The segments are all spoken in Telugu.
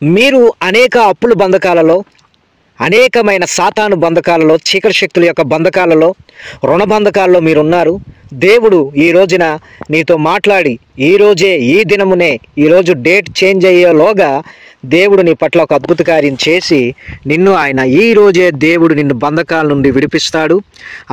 మీరు అనేక అప్పుల బంధకాలలో, అనేకమైన సాతాను బంధకాలలో, చీకటి శక్తుల యొక్క బంధకాలలో, రుణ బంధకాల్లో మీరున్నారు. దేవుడు ఈ రోజున నీతో మాట్లాడి, ఈరోజే, ఈ దినమునే, ఈరోజు డేట్ చేంజ్ అయ్యేలోగా దేవుడు నీ పట్ల ఒక అద్భుత కార్యం చేసి ఆయన ఈరోజే దేవుడు నిన్ను బంధకాల నుండి విడిపిస్తాడు.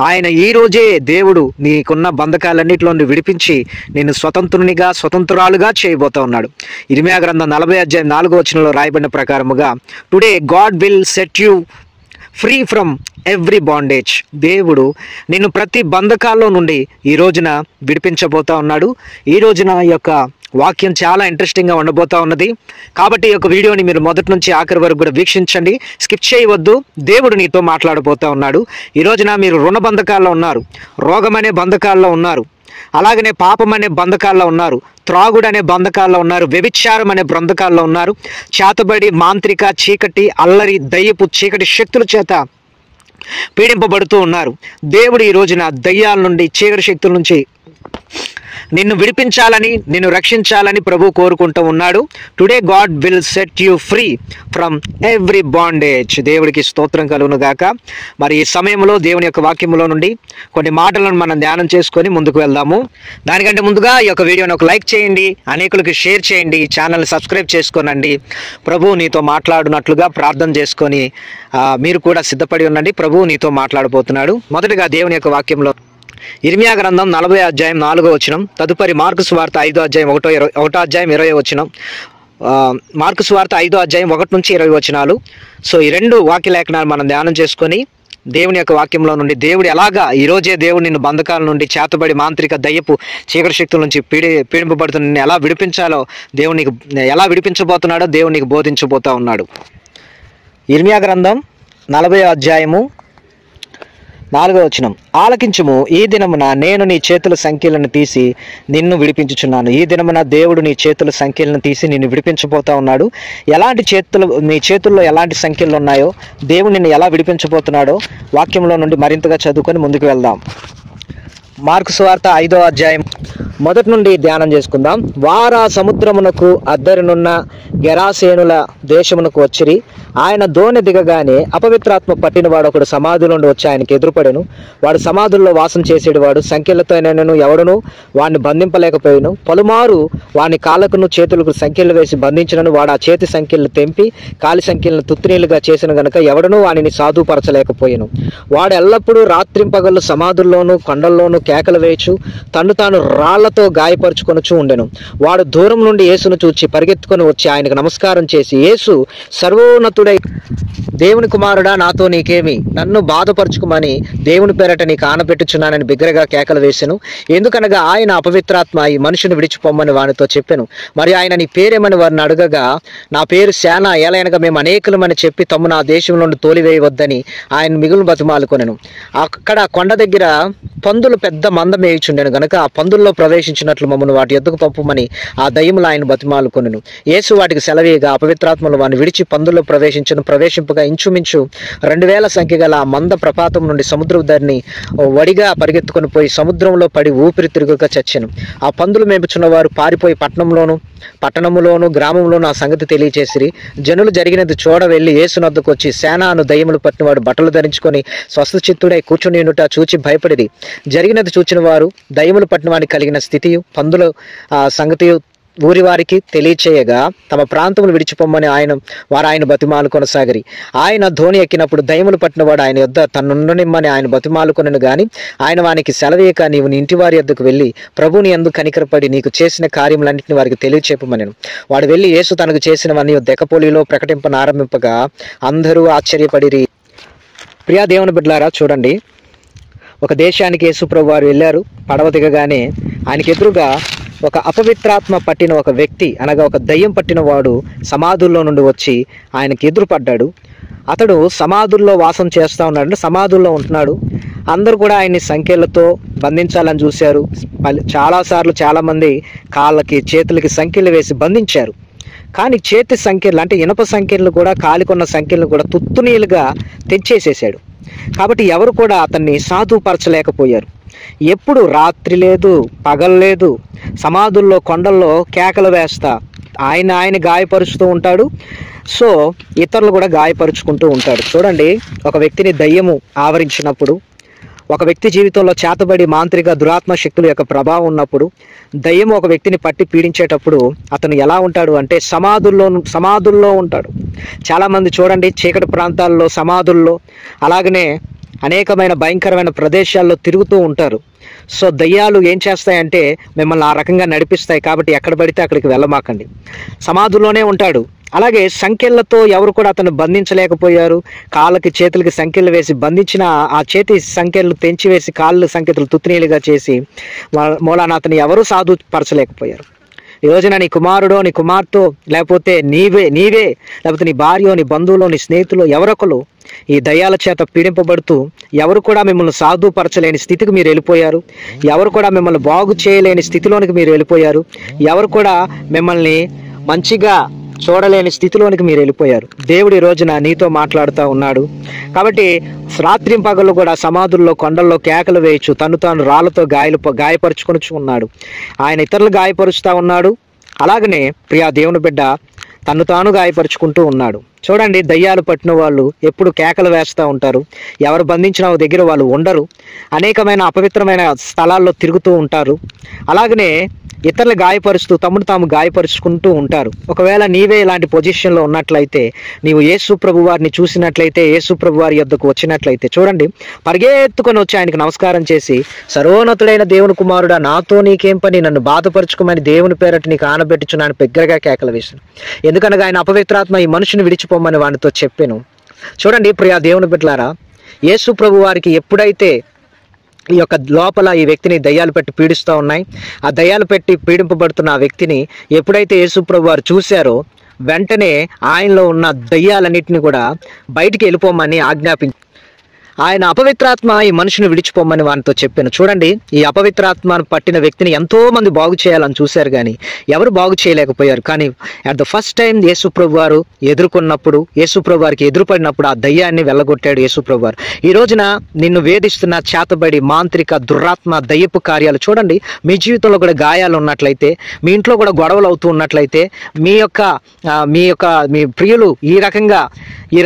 ఆయన ఈరోజే దేవుడు నీకున్న బంధకాలన్నింటిలో నుండి విడిపించి నిన్ను స్వతంత్రునిగా, స్వతంత్రాలుగా చేయబోతా ఉన్నాడు. ఇర్మీయా గ్రంథం 40:4 రాయబడిన ప్రకారముగా, today God will set you free from every bondage. దేవుడు నిన్ను ప్రతి బంధకాల్లో నుండి ఈ రోజున విడిపించబోతా ఉన్నాడు. ఈ రోజున ఈ యొక్క వాక్యం చాలా ఇంట్రెస్టింగ్గా ఉండబోతా ఉన్నది. కాబట్టి ఈ యొక్క వీడియోని మీరు మొదటి నుంచి ఆఖరి వరకు కూడా వీక్షించండి, స్కిప్ చేయవద్దు. దేవుడు నీతో మాట్లాడబోతా ఉన్నాడు. ఈ రోజున మీరు రుణ బంధకాల్లో ఉన్నారు, రోగం అనే బంధకాల్లో ఉన్నారు, అలాగనే పాపం అనే బంధకాల్లో ఉన్నారు, త్రాగుడు అనే బంధకాల్లో ఉన్నారు, వ్యభిచారం అనే బంధకాల్లో ఉన్నారు, చేతబడి, మాంత్రిక, చీకటి, అల్లరి, దయ్యపు చీకటి శక్తుల చేత పీడింపబడుతూ ఉన్నారు. దేవుడు ఈ రోజున దయ్యాల నుండి, చీకటి శక్తుల నుంచి నిన్ను విడిపించాలని, నిన్ను రక్షించాలని ప్రభు కోరుకుంటూ ఉన్నాడు. Today God will set you free from every bondage. దేవుడికి స్తోత్రం కలుగును గాక. మరి ఈ సమయంలో దేవుని యొక్క వాక్యములో నుండి కొన్ని మాటలను మనం ధ్యానం చేసుకొని ముందుకు వెళ్దాము. దానికంటే ముందుగా ఈ యొక్క వీడియోని ఒక లైక్ చేయండి, అనేకులకు షేర్ చేయండి, ఛానల్ని సబ్స్క్రైబ్ చేసుకోనండి. ప్రభు నీతో మాట్లాడునట్లుగా ప్రార్థన చేసుకొని మీరు కూడా సిద్ధపడి ఉండండి. ప్రభు నీతో మాట్లాడబోతున్నాడు. మొదటిగా దేవుని యొక్క వాక్యంలో ఇర్మీయా గ్రంథం 40:4 తదుపరి మార్కు సువార్త 5:20 మార్కు సువార్త 5:1-20. సో ఈ రెండు వాక్య లేఖనాలు మనం ధ్యానం చేసుకొని దేవుని యొక్క వాక్యంలో నుండి దేవుడు ఎలాగా ఈరోజే దేవుడు నిన్ను బంధకాల నుండి, చేతబడి, మాంత్రిక, దయ్యపు చీకటి శక్తుల నుంచి పీడింపబడుతున్న నిన్ను ఎలా విడిపించాలో, దేవుడు నీకు ఎలా విడిపించబోతున్నాడో దేవుడు నీకు బోధించబోతా ఉన్నాడు. ఇర్మీయా గ్రంథం 40:4 ఆలకించుము, ఈ దినమున నేను నీ చేతుల సంఖ్యలను తీసి నిన్ను విడిపించుచున్నాను. ఈ దినమున దేవుడు నీ చేతుల సంఖ్యలను తీసి నిన్ను విడిపించబోతా ఉన్నాడు. ఎలాంటి నీ చేతుల్లో ఎలాంటి సంఖ్యలు ఉన్నాయో, దేవుడు నిన్ను ఎలా విడిపించబోతున్నాడో వాక్యంలో నుండి మరింతగా చదువుకొని ముందుకు వెళ్దాం. మార్కు సువార్త 5వ అధ్యాయం మొదటి నుండి ధ్యానం చేసుకుందాం. వారా సముద్రమునకు అద్దరినున్న గెరాసేనుల దేశమునకు వచ్చిరి. ఆయన దోణి దిగగానే అపవిత్రాత్మ పట్టినవాడు ఒకడు సమాధి నుండి వచ్చి ఆయనకి ఎదురుపడెను. వాడు సమాధుల్లో వాసం చేసేవాడు. సంఖ్యలతోనైనను ఎవడను వాడిని బంధింపలేకపోయాను. పలుమారు వాని కాళ్ళకును చేతులకు సంఖ్యలు వేసి బంధించినను వాడు ఆ చేతి సంఖ్యలను తెంపి కాలి సంఖ్యలను తుత్తినీలుగా చేసిన గనుక ఎవడనూ వానిని సాధుపరచలేకపోయాను. వాడు ఎల్లప్పుడూ రాత్రింపగళ్ళు సమాధుల్లోనూ కొండల్లోనూ కేకలు వేయచ్చు, తన్ను తాను రాళ్లతో గాయపరుచుకొనుచూ ఉండెను. వాడు దూరం నుండి యేసును చూచి పరిగెత్తుకొని వచ్చి ఆయనకు నమస్కారం చేసి, యేసు సర్వోన్నతుడై దేవుని కుమారుడా, నాతో నీకేమి? నన్ను బాధపరచుకోమని దేవుని పేరట నీకు ఆనపెట్టుచున్నానని బిగ్గరగా కేకలు వేసెను. ఎందుకనగా ఆయన అపవిత్రాత్మ ఈ మనుషుని విడిచిపోమ్మని వానితో చెప్పెను. మరి ఆయన నీ పేరేమని వారిని అడగగా, నా పేరు శానా, ఏలైనగా మేము అనేకులమని చెప్పి తమ్ము నా దేశం నుండి తోలివేయవద్దని ఆయన మిగులు బతిమాలుకొనెను. అక్కడ కొండ దగ్గర పందులు పెద్ద మంద మేయుచుండెను గనుక ఆ పందుల్లో ప్రవేశించినట్లు మమ్మను వాటి ఎద్దుకు పంపమని ఆ దయ్యములు ఆయన బతిమాలుకొనెను. యేసు వాటికి సెలవీయగా అపవిత్రాత్మలు వాని విడిచి పందుల్లో ప్రవేశింపగా ఇంచుమించు 2000 సంఖ్య గల ఆ మంద ప్రపాతం నుండి సముద్రపు ధరిని వడిగా పరిగెత్తుకొని పోయి సముద్రంలో పడి ఊపిరి తిరుగుగా చచ్చెను. ఆ పందులు మేపుచున్న వారు పారిపోయి పట్టణములోను గ్రామంలోను ఆ సంగతి తెలియచేసిరి. జనులు జరిగినది చూడ వెళ్ళి యేసునొద్దకు వచ్చి, సేనాను దయ్యములు పట్టినవాడు బట్టలు ధరించుకొని స్వస్థచిత్తుడై కూర్చుని చూచి భయపడిది. జరిగినది చూచిన వారు దయ్యములు పట్టిన వానికి కలిగిన స్థితియు పందుల సంగతి ఊరి వారికి తెలియచేయగా తమ ప్రాంతములు విడిచిపోమ్మని ఆయన బతిమాలు కొనసాగిరి. ఆయన ధోని ఎక్కినప్పుడు దయ్యములు పట్టినవాడు ఆయన యొద్ద తన్నుండనిమ్మని ఆయన బతిమాలుకొనెను గాని ఆయన వానికి సెలవేయక, నీవు నీ ఇంటి వారి యొద్దకు వెళ్ళి ప్రభుని యందు కనికరపడి నీకు చేసిన కార్యములన్నింటినీ వారికి తెలియచేపమనెను. వాడు వెళ్ళి యేసు తనకు చేసినవన్నీ దెకపోలిలో ప్రకటింపనారంభింపగా అందరూ ఆశ్చర్యపడిరి. ప్రియా దేవుని బిడ్డలారా, చూడండి, ఒక దేశానికి యేసు ప్రభు వారు వెళ్ళారు. పడవ దిగగానే ఆయనకి ఎదురుగా ఒక అపవిత్రాత్మ పట్టిన ఒక వ్యక్తి, అనగా ఒక దయ్యం పట్టిన వాడు సమాధుల్లో నుండి వచ్చి ఆయనకి ఎదురుపడ్డాడు. అతడు సమాధుల్లో వాసం చేస్తూ ఉన్నాడు, సమాధుల్లో ఉంటున్నాడు. అందరూ కూడా ఆయన్ని సంఖ్యలతో బంధించాలని చూశారు. చాలాసార్లు చాలామంది కాళ్ళకి, చేతులకి సంఖ్యలు వేసి బంధించారు. కానీ చేతి సంఖ్యలు అంటే ఇనప సంఖ్యలు కూడా, కాలికొన్న సంఖ్యలను కూడా తుత్తునీలుగా తెచ్చేసేసాడు. కాబట్టి ఎవరు కూడా అతన్ని సాధుపరచలేకపోయారు. ఎప్పుడు రాత్రి లేదు, పగలు లేదు, సమాధుల్లో కొండల్లో కేకలు వేస్తా ఆయన గాయపరుస్తూ ఉంటాడు. సో ఇతరులు కూడా గాయపరుచుకుంటూ ఉంటాడు. చూడండి, ఒక వ్యక్తిని దయ్యము ఆవరించినప్పుడు, ఒక వ్యక్తి జీవితంలో చేతబడి మాంత్రిక దురాత్మ శక్తుల యొక్క ప్రభావం ఉన్నప్పుడు, దయ్యం ఒక వ్యక్తిని పట్టి పీడించేటప్పుడు అతను ఎలా ఉంటాడు అంటే సమాధుల్లో ఉంటాడు. చాలామంది చూడండి, చీకటి ప్రాంతాల్లో, సమాధుల్లో, అలాగనే అనేకమైన భయంకరమైన ప్రదేశాల్లో తిరుగుతూ ఉంటారు. సో దయ్యాలు ఏం చేస్తాయంటే మిమ్మల్ని ఆ రకంగా నడిపిస్తాయి. కాబట్టి ఎక్కడ పడితే అక్కడికి వెళ్ళమాకండి. సమాధుల్లోనే ఉంటాడు. అలాగే సంకెళ్లతో ఎవరు కూడా అతను బంధించలేకపోయారు. కాళ్ళకి చేతులకి సంకెళ్ళు వేసి బంధించిన ఆ చేతి సంకెళ్ళు తెంచివేసి కాళ్ళు సంకెళ్ళు తుత్తినీలుగా చేసి మూలాన అతను ఎవరూ సాధుపరచలేకపోయారు. ఈ రోజున నీ కుమారుడో, నీ కుమార్తె, లేకపోతే నీవే లేకపోతే నీ భార్యో, నీ బంధువులో, నీ స్నేహితులు ఎవరొకరు ఈ దయ్యాల చేత పీడింపబడుతూ ఎవరు కూడా మిమ్మల్ని సాధుపరచలేని స్థితికి మీరు వెళ్ళిపోయారు. ఎవరు కూడా మిమ్మల్ని బాగు చేయలేని స్థితిలోనికి మీరు వెళ్ళిపోయారు. ఎవరు కూడా మిమ్మల్ని మంచిగా చూడలేని స్థితిలోనికి మీరు వెళ్ళిపోయారు. దేవుడు ఈ రోజున నీతో మాట్లాడుతూ ఉన్నాడు. కాబట్టి రాత్రింపగలు కూడా సమాధుల్లో, కొండల్లో కేకలు వేయచ్చు, తను తాను రాళ్లతో గాయపరుచుకొనుచు ఉన్నాడు. ఆయన ఇతరులు గాయపరుస్తూ ఉన్నాడు. అలాగనే ప్రియా దేవుని బిడ్డ తను తాను గాయపరుచుకుంటూ ఉన్నాడు. చూడండి, దయ్యాలు పట్టిన వాళ్ళు ఎప్పుడు కేకలు వేస్తూ ఉంటారు. ఎవరు బంధించిన దగ్గర వాళ్ళు ఉండరు. అనేకమైన అపవిత్రమైన స్థలాల్లో తిరుగుతూ ఉంటారు. అలాగనే ఇతరులు గాయపరుస్తూ తమను తాము గాయపరుచుకుంటూ ఉంటారు. ఒకవేళ నీవే ఇలాంటి పొజిషన్లో ఉన్నట్లయితే, నీవు యేసు ప్రభు వారిని చూసినట్లయితే, యేసు ప్రభు వారి యొద్దకు వచ్చినట్లయితే, చూడండి, పరిగెత్తుకొని వచ్చి ఆయనకు నమస్కారం చేసి, సర్వోన్నతుడైన దేవుని కుమారుడా, నాతో నీకేం పని, నన్ను బాధపరుచుకోమని దేవుని పేరట నీకు ఆనబెట్టుచున్నాను పెగ్గరగా కేకలు వేసాను. ఎందుకనగా ఆయన అపవిత్రాత్మ ఈ మనుషుని విడిచిపోమని వానితో చెప్పాను. చూడండి ప్రియా దేవుని బిడ్డలారా, యేసు ప్రభు వారికి ఎప్పుడైతే ఈ యొక్క లోపల ఈ వ్యక్తిని దయ్యాలు పెట్టి పీడిస్తూ ఉన్నాయి, ఆ దయ్యాలు పెట్టి పీడింపబడుతున్న ఆ వ్యక్తిని ఎప్పుడైతే యేసు ప్రభు వారు చూశారో, వెంటనే ఆయనలో ఉన్న దయ్యాలన్నింటినీ కూడా బయటికి వెళ్ళిపోమని ఆజ్ఞాపించారు. ఆయన అపవిత్రాత్మ ఈ మనుషుని విడిచిపోమని వానితో చెప్పాను. చూడండి, ఈ అపవిత్రాత్మను పట్టిన వ్యక్తిని ఎంతో మంది బాగు చేయాలని చూశారు, కానీ ఎవరు బాగు చేయలేకపోయారు. కానీ అట్ ద ఫస్ట్ టైం యేసుప్రభు వారు ఎదుర్కొన్నప్పుడు, యేసుప్రభు వారికి ఎదురుపడినప్పుడు ఆ దయ్యాన్ని వెళ్ళగొట్టాడు యేసుప్రభు వారు. ఈ రోజున నిన్ను వేధిస్తున్న చేతబడి మాంత్రిక దురాత్మ దయ్యపు కార్యాలు చూడండి, మీ జీవితంలో కూడా గాయాలు ఉన్నట్లయితే, మీ ఇంట్లో కూడా గొడవలు అవుతూ ఉన్నట్లయితే, మీ ప్రియులు ఈ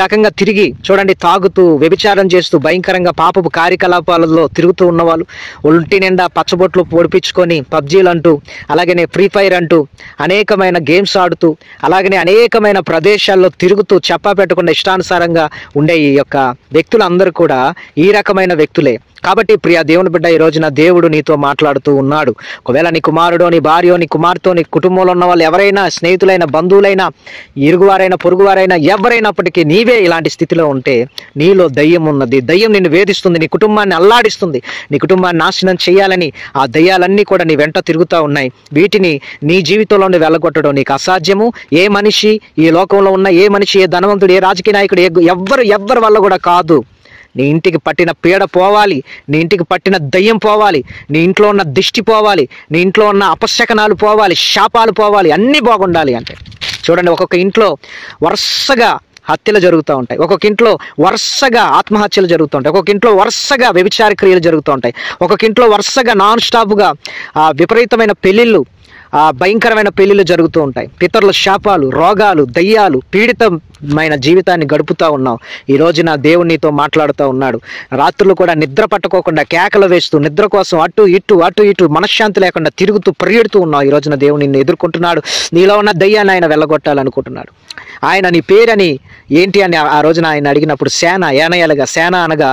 రకంగా తిరిగి చూడండి, తాగుతూ వ్యభిచారం చేస్తూ భయంకరంగా పాపపు కార్యకలాపాలలో తిరుగుతూ ఉన్నవాళ్ళు, ఒంటి నిండా పచ్చబొట్లు పొడిపించుకొని పబ్జీలు అంటూ, అలాగనే ఫ్రీ ఫైర్ అంటూ అనేకమైన గేమ్స్ ఆడుతూ, అలాగనే అనేకమైన ప్రదేశాల్లో తిరుగుతూ చెప్పా పెట్టకుండా ఇష్టానుసారంగా ఉండే ఈ యొక్క వ్యక్తులందరూ కూడా ఈ రకమైన వ్యక్తులే. కాబట్టి ప్రియా దేవుని బిడ్డ, ఈ రోజున దేవుడు నీతో మాట్లాడుతూ ఉన్నాడు. ఒకవేళ నీ కుమారుడో, నీ భార్యో, నీ కుమార్తె, నీ కుటుంబంలో ఉన్న వాళ్ళు ఎవరైనా, స్నేహితులైన, బంధువులైనా, ఇరుగువారైనా, పొరుగువారైనా, ఎవరైనప్పటికీ నీవే ఇలాంటి స్థితిలో ఉంటే నీలో దయ్యం ఉన్నది. దయ్యం నిన్ను వేధిస్తుంది, నీ కుటుంబాన్ని అల్లాడిస్తుంది, నీ కుటుంబాన్ని నాశనం చేయాలని ఆ దయ్యాలన్నీ కూడా నీ వెంట తిరుగుతూ ఉన్నాయి. వీటిని నీ జీవితంలోనే వెళ్ళగొట్టడం నీకు అసాధ్యము. ఏ మనిషి ఈ లోకంలో ఉన్న ఏ మనిషి, ఏ ధనవంతుడు, ఏ రాజకీయ నాయకుడు, ఎవ్వరి వల్ల కూడా కాదు. నీ ఇంటికి పట్టిన పీడ పోవాలి, నీ ఇంటికి పట్టిన దయ్యం పోవాలి, నీ ఇంట్లో ఉన్న దిష్టి పోవాలి, నీ ఇంట్లో ఉన్న అపశకనాలు పోవాలి, శాపాలు పోవాలి, అన్నీ బాగుండాలి అంటే చూడండి, ఒక్కొక్క ఇంట్లో వరుసగా హత్యలు జరుగుతూ ఉంటాయి, ఒక్కొక్క ఇంట్లో వరుసగా ఆత్మహత్యలు జరుగుతూ ఉంటాయి, ఒక్కొక్క ఇంట్లో వరుసగా వ్యభిచార క్రియలు జరుగుతూ ఉంటాయి, ఒక్కొక్క ఇంట్లో వరుసగా నాన్ స్టాప్గా విపరీతమైన పెళ్ళిళ్ళు, భయంకరమైన పెళ్లిళ్ళు జరుగుతూ ఉంటాయి. పితరుల శాపాలు, రోగాలు, దయ్యాలు, పీడితమైన జీవితాన్ని గడుపుతూ ఉన్నావు. ఈ రోజున దేవుడు నీతో మాట్లాడుతూ ఉన్నాడు. రాత్రులు కూడా నిద్ర పట్టుకోకుండా కేకలు వేస్తూ, నిద్ర కోసం అటు ఇటు మనశ్శాంతి లేకుండా తిరుగుతూ పరిగెడుతూ ఉన్నావు. ఈ రోజున దేవుడు నిన్ను ఎదుర్కొంటున్నాడు. నీలో ఉన్న దయ్యాన్ని ఆయన వెళ్ళగొట్టాలనుకుంటున్నాడు. ఆయన నీ పేరని ఏంటి అని ఆ రోజున ఆయన అడిగినప్పుడు సేన అనగా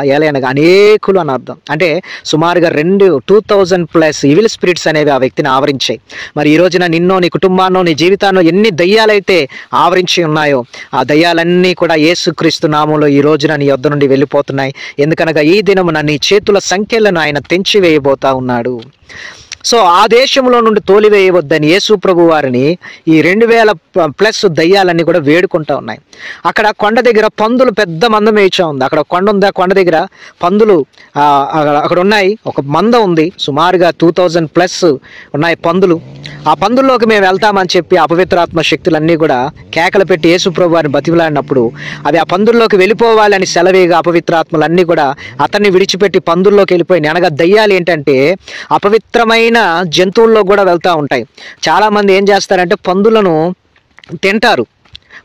అనేకులు అని అర్థం. అంటే సుమారుగా 2000+ ఈవిల్ స్పిరిట్స్ అనేవి ఆ వ్యక్తిని ఆవరించాయి. మరి ఈ రోజున నిన్నో, నీ కుటుంబాన్నో, నీ జీవితాన్నో ఎన్ని దయ్యాలైతే ఆవరించి ఉన్నాయో ఆ దయ్యాలన్నీ కూడా యేసుక్రీస్తు నామంలో ఈ రోజున నీ యొద్ద నుండి వెళ్ళిపోతున్నాయి. ఎందుకనగా ఈ దినమున నీ చేతుల సంఖ్యలను ఆయన తెంచివేయబోతా ఉన్నాడు. సో ఆ దేశంలో నుండి తోలివేయవద్దని యేసు ప్రభు వారిని ఈ 2000+ దయ్యాలన్నీ కూడా వేడుకుంటా ఉన్నాయి. అక్కడ కొండ దగ్గర పందులు పెద్ద మంద మేయిచా ఉంది. అక్కడ కొండ ఉంది, ఆ కొండ దగ్గర పందులు అక్కడ ఉన్నాయి. ఒక మంద ఉంది, సుమారుగా 2000+ ఉన్నాయి పందులు. ఆ పందుల్లోకి మేము వెళ్తామని చెప్పి అపవిత్రాత్మ శక్తులన్నీ కూడా కేకలు పెట్టి యేసు ప్రభు వారిని బతిమలాడినప్పుడు అవి ఆ పందుల్లోకి వెళ్ళిపోవాలని సెలవేగా అపవిత్రాత్మలన్నీ కూడా అతన్ని విడిచిపెట్టి పందుల్లోకి వెళ్ళిపోయి, అనగా దయ్యాలు ఏంటంటే అపవిత్రమైన జంతువుల్లో కూడా వెళ్తూ ఉంటాయి. చాలా మంది ఏం చేస్తారంటే పందులను తింటారు.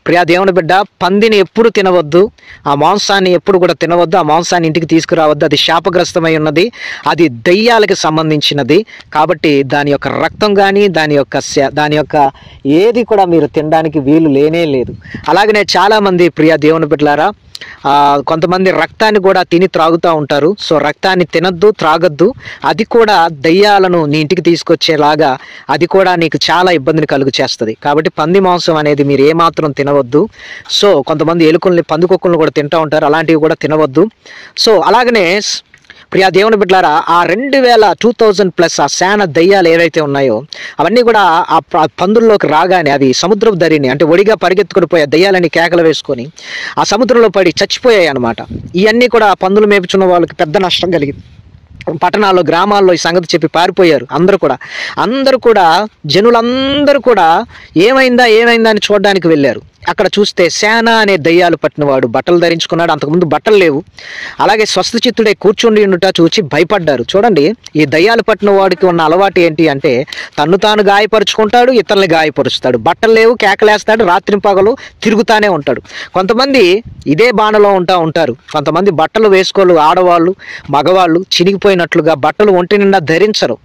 ప్రియా దేవుని బిడ్డ, పందిని ఎప్పుడు తినవద్దు, ఆ మాంసాన్ని ఎప్పుడు కూడా తినవద్దు, ఆ మాంసాన్ని ఇంటికి తీసుకురావద్దు. అది శాపగ్రస్తమై ఉన్నది, అది దయ్యాలకు సంబంధించినది. కాబట్టి దాని యొక్క రక్తం కానీ దాని యొక్క ఏది కూడా మీరు తినడానికి వీలు లేనే లేదు. అలాగనే చాలామంది ప్రియా దేవుని బిడ్డలారా, కొంతమంది రక్తాన్ని కూడా తిని త్రాగుతూ ఉంటారు. సో రక్తాన్ని తినద్దు, త్రాగద్దు. అది కూడా దయ్యాలను నీ ఇంటికి తీసుకొచ్చేలాగా అది కూడా నీకు చాలా ఇబ్బందిని కలుగు చేస్తుంది. కాబట్టి పంది మాంసం అనేది మీరు ఏమాత్రం తినవద్దు. సో కొంతమంది ఎలుకల్ని, పందికొక్కులను కూడా తింటూ ఉంటారు, అలాంటివి కూడా తినవద్దు. సో అలాగనే ప్రియా దేవుని బిడ్డలారా, ఆ 2000+ ఆ శాన దయ్యాలు ఏవైతే ఉన్నాయో అవన్నీ కూడా ఆ పందుల్లోకి రాగానే అవి సముద్రపు దరిని, అంటే ఒడిగా పరిగెత్తుకుని పోయే దయ్యాలని కేకలు వేసుకొని ఆ సముద్రంలో పడి చచ్చిపోయాయి అన్నమాట. ఇవన్నీ కూడా పందులు మేపుచున్న వాళ్ళకి పెద్ద నష్టం కలిగింది. పట్టణాల్లో, గ్రామాల్లో ఈ సంగతి చెప్పి పారిపోయారు అందరూ కూడా జనులందరూ కూడా ఏమైందా అని చూడడానికి వెళ్ళారు. అక్కడ చూస్తే శానా అనే దయ్యాలు పట్టినవాడు బట్టలు ధరించుకున్నాడు. అంతకుముందు బట్టలు లేవు. అలాగే స్వస్థచిత్తుడై కూర్చుండి ఉండుట చూచి భయపడ్డారు. చూడండి, ఈ దయ్యాలు పట్టిన వాడికి ఉన్న అలవాటు ఏంటి అంటే తన్ను తాను గాయపరుచుకుంటాడు, ఇతరుల్ని గాయపరుస్తాడు. బట్టలు లేవు, కేకలేస్తాడు, రాత్రి పగలు తిరుగుతానే ఉంటాడు. కొంతమంది ఇదే బాణలో ఉంటారు. కొంతమంది బట్టలు వేసుకోలు, ఆడవాళ్ళు మగవాళ్ళు చినిగిపోయినట్లుగా బట్టలు ఒంటి నిండా ధరించరు.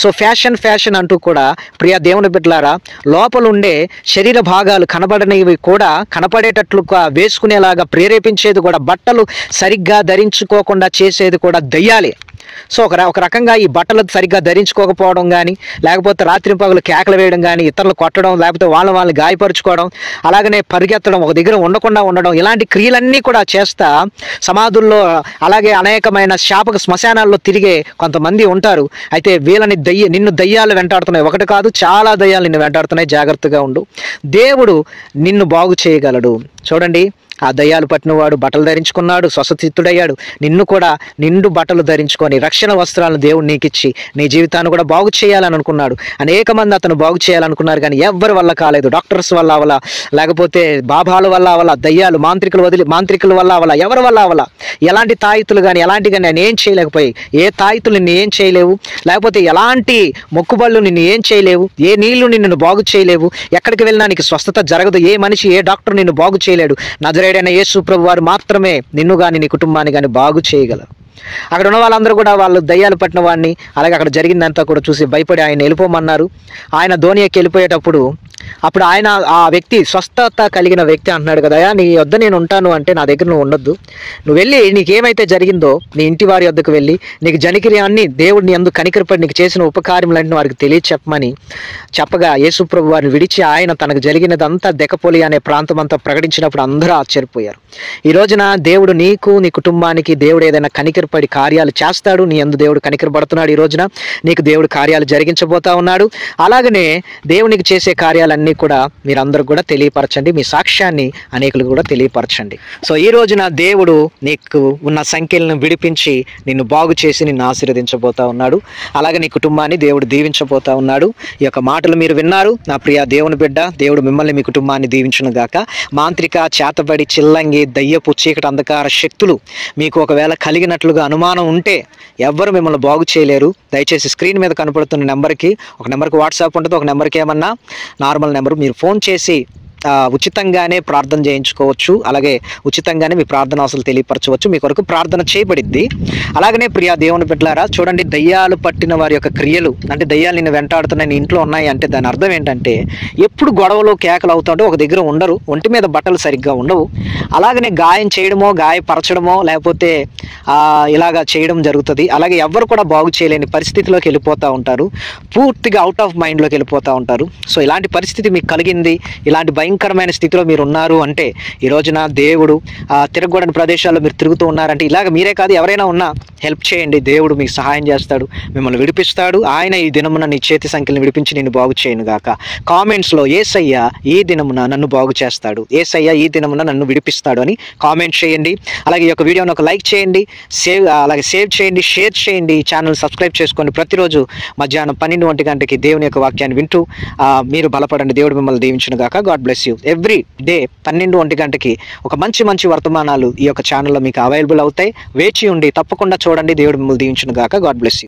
సో ఫ్యాషన్ అంటూ కూడా ప్రియా దేవుని బిడ్డలారా, లోపలుండే శరీర భాగాలు కనబడనివి కూడా కనపడేటట్లుగా వేసుకునేలాగా ప్రేరేపించేది కూడా, బట్టలు సరిగ్గా ధరించుకోకుండా చేసేది కూడా దయ్యాలే. సో ఒక రకంగా ఈ బట్టలు సరిగ్గా ధరించుకోకపోవడం కానీ, లేకపోతే రాత్రి పగలు కేకలు వేయడం కానీ, ఇతరులు కొట్టడం, లేకపోతే వాళ్ళని గాయపరుచుకోవడం, అలాగనే పరిగెత్తడం, ఒక దగ్గర ఉండకుండా ఉండడం, ఇలాంటి క్రియలన్నీ కూడా చేస్తా సమాధుల్లో, అలాగే అనేకమైన శ్మశానాల్లో తిరిగే కొంతమంది ఉంటారు. అయితే వీళ్ళని నిన్ను దయ్యాలు వెంటాడుతున్నాయి. ఒకటి కాదు, చాలా దయ్యాలు నిన్ను వెంటాడుతున్నాయి. జాగ్రత్తగా ఉండు. దేవుడు నిన్ను బాగు చేయగలడు. చూడండి, ఆ దయ్యాలు పట్టినవాడు బట్టలు ధరించుకున్నాడు, స్వస్థచిత్తుడయ్యాడు. నిన్ను కూడా నిండు బట్టలు ధరించుకొని రక్షణ వస్త్రాలను దేవుడు నీకు ఇచ్చి నీ జీవితాన్ని కూడా బాగు చేయాలని అనుకున్నాడు. అనేక మంది అతను బాగు చేయాలనుకున్నారు, కానీ ఎవరి వల్ల కాలేదు. డాక్టర్స్ వల్ల అవలా, లేకపోతే బాబాల వల్ల అవలా, దయ్యాలు మాంత్రికుల వల్ల అవలా, ఎవరి వల్ల అవలా. ఎలాంటి తాయితులు కానీ నేను ఏం చేయలేకపోయి, ఏ తాయితులు నిన్ను ఏం చేయలేవు, లేకపోతే ఎలాంటి మొక్కుబళ్ళు నిన్ను ఏం చేయలేవు, ఏ నీళ్లు నిన్ను బాగు చేయలేవు, ఎక్కడికి వెళ్ళినా నీకు స్వస్థత జరగదు. ఏ మనిషి, ఏ డాక్టర్ నిన్ను బాగు చేయలేడు. నజరేయుడైన యేసు ప్రభు వారు మాత్రమే నిన్ను కానీ నీ కుటుంబాన్ని కానీ బాగు చేయగలరు. అక్కడ ఉన్న వాళ్ళందరూ కూడా వాళ్ళు దయ్యాలు పట్టిన వాడిని, అలాగే అక్కడ జరిగిందంతా కూడా చూసి భయపడి ఆయన వెళ్ళిపోమన్నారు. ఆయన ధోని ఎక్కి వెళ్ళిపోయేటప్పుడు అప్పుడు ఆయన, ఆ వ్యక్తి, స్వస్థత కలిగిన వ్యక్తి అంటున్నాడు కదా, నీ వద్ద నేను ఉంటాను అంటే నా దగ్గర నువ్వు ఉండొద్దు. నువ్వు వెళ్ళి నీకేమైతే జరిగిందో నీ ఇంటి వారి వద్దకు వెళ్ళి నీకు జనికిరియాన్ని దేవుడిని ఎందుకు కనికరపడి నీకు చేసిన ఉపకార్యములన్నీ వారికి తెలియచెప్పమని చెప్పగా యేసుప్రభు వారిని విడిచి ఆయన తనకు జరిగినదంతా దెకపోలి అనే ప్రాంతం అంతా ప్రకటించినప్పుడు అందరూ ఆశ్చర్యపోయారు. ఈ రోజున దేవుడు నీకు, నీ కుటుంబానికి దేవుడు ఏదైనా కనికరపడి కార్యాలు చేస్తాడు. నీ యందు దేవుడు కనికరపడుతున్నాడు. ఈ రోజున నీకు దేవుడు కార్యాలు జరిగించబోతా ఉన్నాడు. అలాగనే దేవునికి చేసే కార్యాలన్నీ కూడా మీరందరూ కూడా తెలియపరచండి. మీ సాక్ష్యాన్ని అనేకులు కూడా తెలియపరచండి. సో ఈ రోజున దేవుడు నీకు ఉన్న సంఖ్యలను విడిపించి నిన్ను బాగు చేసి నిన్ను ఆశీర్వదించబోతా ఉన్నాడు. అలాగే నీ కుటుంబాన్ని దేవుడు దీవించబోతా ఉన్నాడు. ఈ యొక్క మాటలు మీరు విన్నారు. నా ప్రియ దేవుని బిడ్డ, దేవుడు మిమ్మల్ని, మీ కుటుంబాన్ని దీవించును గాక. మాంత్రిక, చేతబడి, చిల్లంగి, దయ్యపు, చీకటి, అంధకార శక్తులు మీకు ఒకవేళ కలిగినట్లుగా అనుమానం ఉంటే ఎవ్వరు మిమ్మల్ని బాగు చేయలేరు. దయచేసి స్క్రీన్ మీద కనపడుతున్న నెంబర్కి, ఒక నెంబర్కి వాట్సాప్ ఉంటుంది, ఒక నెంబర్కి ఏమన్నా నార్మల్ నెంబర్, మీరు ఫోన్ చేసి ఉచితంగానే ప్రార్థన చేయించుకోవచ్చు. అలాగే ఉచితంగానే మీ ప్రార్థన అవసరాలు తెలియపరచవచ్చు. మీ కొరకు ప్రార్థన చేయబడిద్ది. అలాగనే ప్రియా దేవుని బిడ్డలారా, చూడండి, దయ్యాలు పట్టిన వారి యొక్క క్రియలు, అంటే దయ్యాలు నిన్ను వెంటాడుతున్నాయి, నీ ఇంట్లో ఉన్నాయి అంటే దాని అర్థం ఏంటంటే ఎప్పుడు గొడవలు, కేకలు అవుతుంటే ఒక దగ్గర ఉండరు, ఒంటి మీద బట్టలు సరిగ్గా ఉండవు. అలాగనే గాయం చేయడమో, గాయపరచడమో, లేకపోతే ఇలాగా చేయడం జరుగుతుంది. అలాగే ఎవరు కూడా బాగు చేయలేని పరిస్థితిలోకి వెళ్ళిపోతూ ఉంటారు. పూర్తిగా అవుట్ ఆఫ్ మైండ్లోకి వెళ్ళిపోతూ ఉంటారు. సో ఇలాంటి పరిస్థితి మీకు కలిగింది, ఇలాంటి భయంకరమైన స్థితిలో మీరు ఉన్నారు అంటే ఈ రోజున దేవుడు తిరగకూడని ప్రదేశాల్లో మీరు తిరుగుతూ ఉన్నారంటే, ఇలాగ మీరే కాదు ఎవరైనా ఉన్నా హెల్ప్ చేయండి. దేవుడు మీకు సహాయం చేస్తాడు, మిమ్మల్ని విడిపిస్తాడు. ఆయన ఈ దినమున నీ చేతి సంఖ్యలను విడిపించి నిన్ను బాగు చేయను గాక. కామెంట్స్లో యేసయ్య ఈ దినమున నన్ను బాగు చేస్తాడు, యేసయ్య ఈ దినమున నన్ను విడిపిస్తాడు అని కామెంట్ చేయండి. అలాగే ఈ యొక్క వీడియోని ఒక లైక్ చేయండి, సేవ్ చేయండి, షేర్ చేయండి. ఛానల్ సబ్స్క్రైబ్ చేసుకోండి. ప్రతిరోజు మధ్యాహ్నం 12 గంటకి దేవుని యొక్క వాక్యాన్ని వింటూ మీరు బలపడండి. దేవుడు మిమ్మల్ని దీవించును గాక. God bless you. Every day 12 గంటకి ఒక మంచి వర్తమానాలు ఈ యొక్క ఛానల్లో మీకు అవైలబుల్ అవుతాయి. వేచి ఉండి తప్పకుండా చూడండి. దేవుడు మిమ్మల్ని దీవించును గాక. God bless you.